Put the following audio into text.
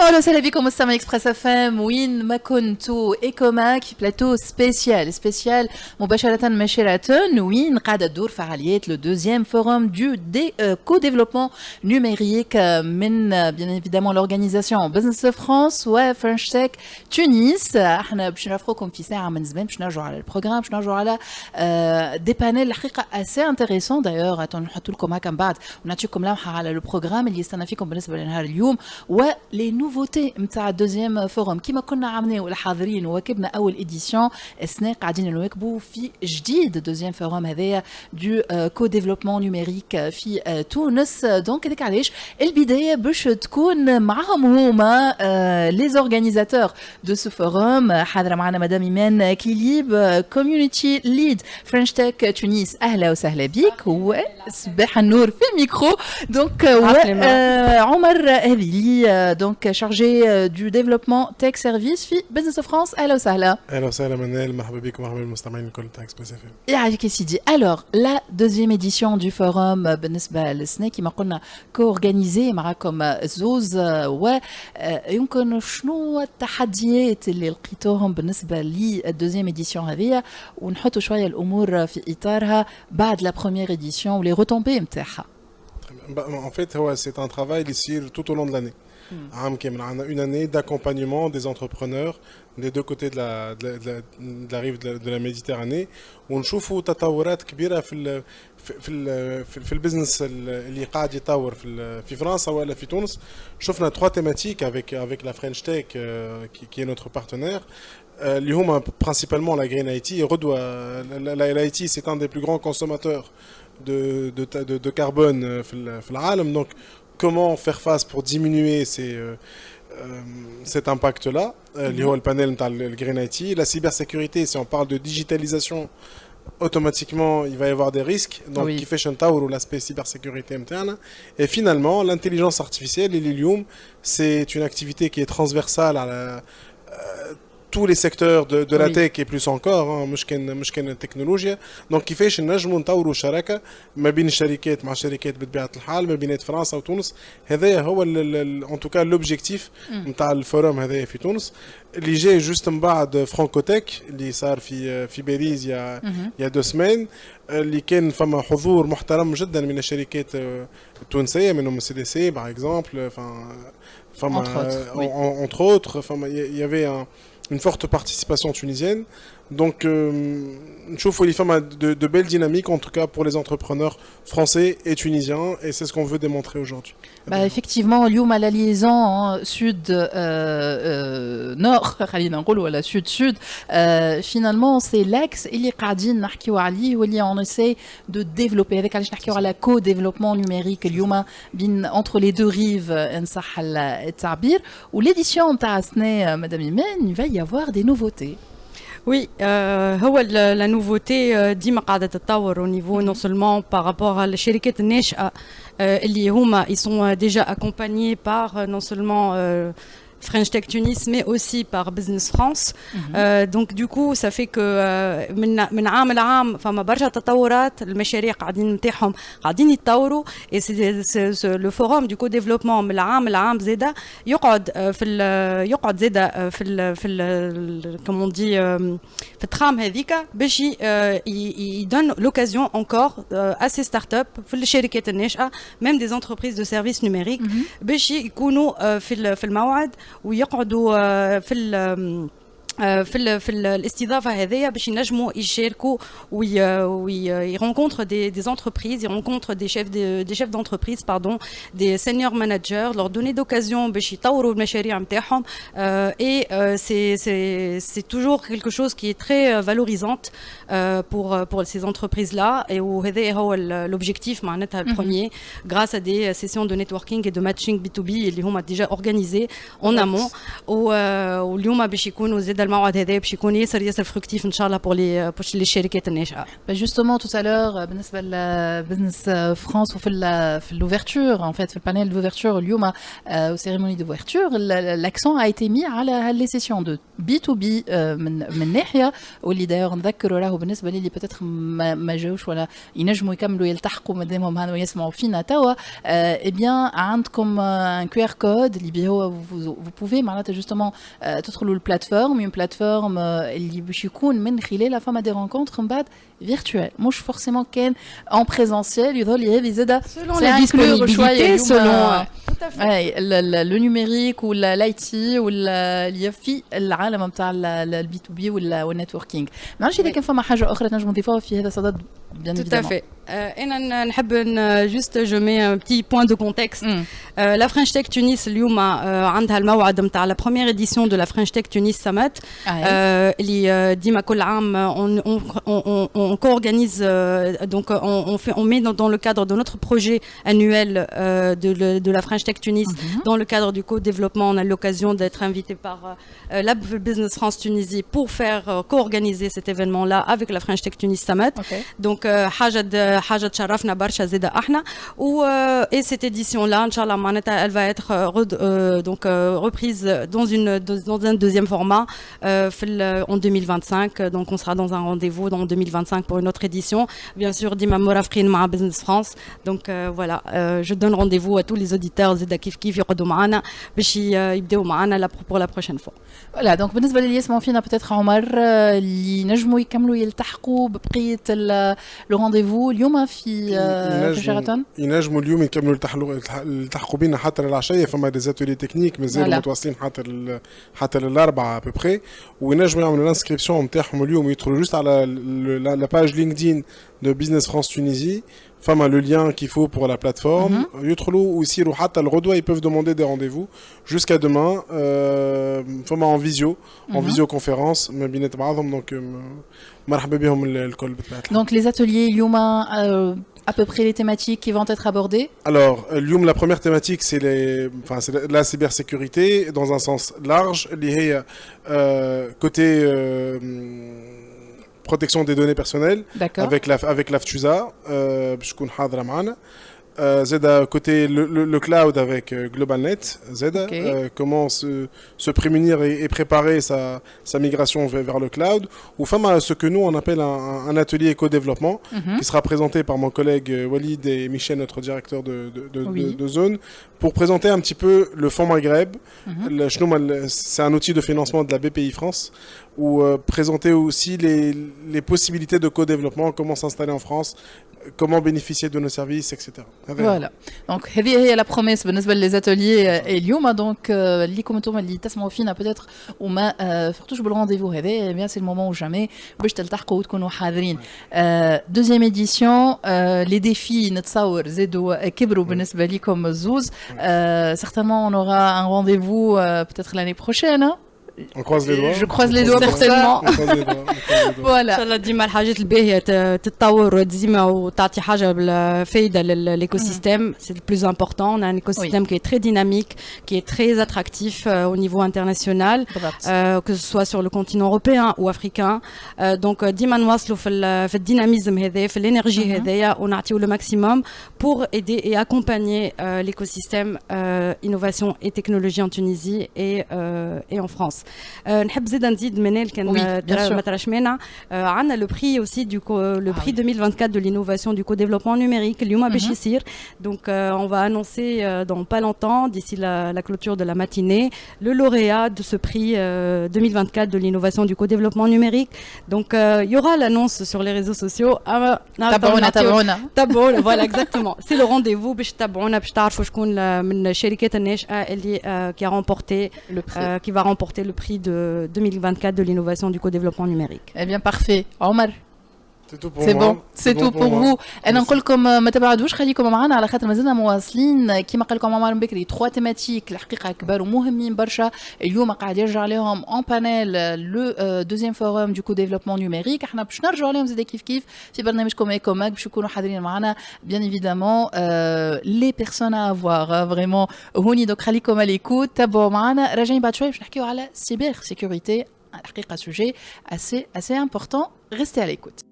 اهلا وسهلا بكم مستمعي اكسبريس اف ام وين ما كنتوا ايكو معك في بلاتو سبيسيال مباشره من شيراتون وين قاعده تدور فعاليات لو دوزيام فوروم دو دي كو ديفلوبمون نوميريك من بيان ايفيدامون لورغانيزاسيون بزنس فرانس وفرنش تك تونس. احنا باش نرافقكم في ساعه من زمان باش نرجعوا على البروغرام باش نرجعوا على دي بانيل الحقيقه اسي انتريسون دايوغ نحط لكم هكا من بعد ونعطيكم لمحه على البروغرام اللي يستنى فيكم بالنسبه لنهار اليوم ولي نوفوتي نتاع الدوزيام فوروم كيما كنا عاملين والحاضرين وواكبنا اول اديسيون السنه قاعدين نواكبوا في جديد الدوزيام فوروم هذايا دو كو ديفلوبمون نوميريك في تونس. دونك هذاك علاش البدايه باش تكون معهم هما لي زورغانيزاتور دو سو فوروم. حاضره معنا مدام ايمان كليب كوميونيتي ليد فرنش تك تونس. اهلا وسهلا بك وصباح النور في الميكرو. دونك عمر هذيلي دونك شارجي دو ديفلوبمون تك سيرفيس في بزنس فرانس. اهلا وسهلا. اهلا وسهلا منال مرحبا بكم مرحبا بالمستمعين الكل تاع اكسبريس اف ام. يعيشك يا سيدي. الوغ لا دوزيام اديسيون دو فوروم بالنسبه للسنه كيما قلنا كو اورغانيزي معكم زوز ويمكن شنو التحديات اللي لقيتوهم بالنسبه للدوزيام اديسيون هذه ونحطوا شويه الامور في اطارها بعد لا بروميير اديسيون ولي روتومبي نتاعها. En fait, c'est un travail ici tout au long de l'année. On a une année d'accompagnement des entrepreneurs des deux côtés de la rive de la Méditerranée ونشوفوا تطورات كبيرة في البزنس اللي قاعد يتطور في فرنسا ولا في تونس. شفنا 3 thématiques avec la French Tech qui est notre partenaire. اللي هما principalement la Green IT et la IT c'est un des plus grands consommateurs de carbone في العالم. Donc comment faire face pour diminuer cet impact-là, اللي هو البانيل نتاع الجرين IT. La cybersécurité, si on parle de digitalisation, automatiquement il va y avoir des risques. Donc qui fait ou l'aspect cybersécurité interne. Et finalement l'intelligence artificielle, l'Ilium, c'est une activité qui est transversale à tous les secteurs de la tech et plus encore مش كان التكنولوجيا. دونك كيفاش نجموا نطوروا شراكه ما بين الشركات مع شركات بطبيعه الحال ما بين فرنسا وتونس. هذا هو ان توكا لوبجيكتيف نتاع الفورم هذايا في تونس اللي جاي جوست من بعد فرانكوتك اللي صار في باريس يا 2 سمان اللي كان فما حضور محترم جدا من الشركات التونسيه منهم سي دي سي باغ اكزومبل فما entre autres il y avait une forte participation tunisienne. Donc, نشوفوا les femmes de belles dynamiques, en tout cas pour les entrepreneurs français et tunisiens, et c'est ce qu'on veut démontrer aujourd'hui. Bah, effectivement, اليوم la liaison sud-nord, خلينا نقولوا ولا sud-sud, finalement c'est l'axe اللي قاعدين نحكيو عليه واللي on essaie de développer avec علاش نحكيو على co-développement numérique اليوم بين entre les deux rives إن صح التعبير. وليديسيون تاع السنة مدام إيمان il va y avoir des nouveautés. Oui, la nouveauté ديما قاعدة تتطور au niveau non seulement par rapport à الشركات الناشئة اللي هما ils sont déjà accompagnés par non seulement French Tech Tunis, mais aussi par Business France. Donc du coup, ça fait que من عام لعام فما برشا تطورات المشاريع نتاعهم قاعدين يتطوروا. Et c'est le forum du co-développement من العام لعام زاده يقعد زاده في comme on dit في الترام هذيك باش يدون l'occasion encore à ces startups في الشركات الناشئة même des entreprises de services numériques باش يكونوا في الموعد ويقعدوا في الاستضافه هذيا باش ينجموا يشاركوا وي rencontrent des entreprises, ils rencontrent des chefs d'entreprise pardon, des senior managers, leur donner d'occasion باش يطوروا المشاريع نتاعهم. Et c'est toujours quelque chose qui est très valorisante pour ces entreprises là. Et وهذا هو l'objectif معناتها البريمير grâce à des sessions de networking et de matching B2B اللي هما déjà organisées en amont. واليوم باش يكونوا زاد الموعد هذا باش يكون ياسر فركتيف ان شاء الله pour les شركات الناشئه. Justement tout à l'heure بالنسبه لبزنس فرانس في l'ouverture en fait في البانيل d'ouverture اليوم aux cérémonies d'ouverture l'accent a été mis على les sessions de B2B من ناحيه واللي داير نذكروا راهو بالنسبه لي peut-être ما جاوش ولا ينجموا يكملوا يلتحقوا مادامهم هانو يسمعوا فينا توا eh bien عندكم un QR code اللي هو vous pouvez معناتها justement تدخلوا البلاتفورم une plateforme اللي باش يكون من خلالها فما دي rencontres من بعد virtuel مش forcément كان en présentiel يظهر لي هذه زاده selon la disponibilité selon tout à fait le numérique ولا الايتي ولا اللي في العالم نتاع البي تو بي والنتوركينج ما نعرفش اذا كان فما حاجه اخرى تنجم نضيفوها في هذا الصدد bien tout à fait انا نحب juste je mets un petit point de contexte la French Tech Tunis اليوم عندها الموعد نتاع la première édition de la French Tech Tunis Summit اللي ديما كل عام on co-organise donc on met dans le cadre de notre projet annuel de la French Tech Tunis dans le cadre du co-développement on a l'occasion d'être invité par la Business France Tunisie pour faire co-organiser cet événement là avec la French Tech Tunis Summit donc حاجه تشرفنا برشا زاده احنا et cette édition là inchallah معناتها elle va être donc reprise dans un deuxième format en 2025 donc on sera dans un rendez-vous en 2025 pour une autre édition bien sûr ديما مرافقين مع Business France donc voilà je donne rendez-vous à tous les auditeurs زاده كيف يقعدوا معنا باش يبداو معنا pour la prochaine fois. Voilà donc بالنسبه للي يسمعوا فينا peut-être عمر اللي نجموا يكملوا يلتحقوا ببقيه لو رونديفو اليوم في شيراتون ينجموا اليوم يكملوا يلتحقوا بينا حتى للعشيه فما دي زاتولي تكنيك مازالوا متواصلين حتى للاربعه ابوبري وينجموا يعملوا الانسكريبسيون نتاعهم اليوم ويدخلوا جوست على la page LinkedIn de Business France Tunisie فما le lien qu'il faut pour la plateforme يدخلوا ويصيروا حتى الغدوه ils peuvent demander des rendez-vous jusqu'à demain فما en visio en visioconférence ما بينات بعضهم donc مرحبا بهم الكل بطبيعه الحال. Donc les ateliers اليوم à peu près les thématiques qui vont être abordées. Alors, la première thématique, c'est la cybersécurité dans un sens large, lié côté protection des données personnelles, avec l'AFTUSA, je suis Zeda côté le cloud avec GlobalNet, Zeda comment se prémunir et préparer sa migration vers le cloud ou fama ce que nous on appelle un atelier éco-développement qui sera présenté par mon collègue Walid et Michel notre directeur de zone pour présenter un petit peu le fonds Maghreb. C'est un outil de financement de la BPI France ou présenter aussi les possibilités de co-développement, comment s'installer en France, comment bénéficier de nos services, etc. Voilà. Donc, هذه هي la promesse بالنسبة للاتeliers اليوم. Donc, ليكم انتم اللي تسمعوا فينا peut-être وما فرتوش بالرondez-vous هذا, bien c'est le moment ou jamais باش تلتحقوا وتكونوا حاضرين. Deuxième édition, les défis نتصور زادوا كبروا بالنسبة ليكم الزوز. Certainement, on aura un rendez-vous peut-être l'année prochaine. On croise les doigts. Je croise les doigts certainement. Voilà. ان شاء الله ديما الحاجات الباهيه تتطور وتزيما وتعطي حاجه بالفايده للايكوسيستème. C'est le plus important. On a un écosystème qui est très dynamique, qui est très attractif au niveau international, que ce soit sur le continent européen ou africain. Donc ديما نواصلوا في الديناميزم هذا, في الانرجي هذايا ونعطيو le maximum pour aider et accompagner l'écosystème innovation et technologie en Tunisie et en France. نحب زيد نزيد منال كان ما تراش مانع عندنا لو بري aussi le prix 2024 de l'innovation du co-développement numérique اليوم باش يصير. Donc on va annoncer dans pas longtemps d'ici la clôture de la matinée le lauréat de ce prix 2024 de l'innovation du co-développement numérique. Donc il y aura l'annonce sur les réseaux sociaux. تابعونا voilà exactement. C'est le rendez-vous باش تابعونا باش تعرفوا شكون من الشركات الناشئه اللي qui a remporté qui va remporter le prix de 2024 de l'innovation du co-développement numérique. Eh bien parfait. Omar. C'est bon, c'est tout pour vous. انا نقول لكم ما تبعدوش, خليكم معنا على خاطر مازلنا مواصلين كما قال لكم عمر بكري. 3 تيماتيك الحقيقه كبار ومهمين برشا اليوم قاعد يرجع لهم اون بانيل لو دوزيام فورم دو كو ديفلوبمون نيميريك. احنا باش نرجعوا لهم زاد كيف في برنامجكم ايكوماك باش يكونوا حاضرين معنا بيان ايفيدامون لي بيرسون ا افوار فريمون هوني. دونك خليكم على ليكوت, تابعوا معنا. راجعين بعد شويه باش نحكيو على سيبر سيكوريتي un sujet assez important. Restez à l'écoute.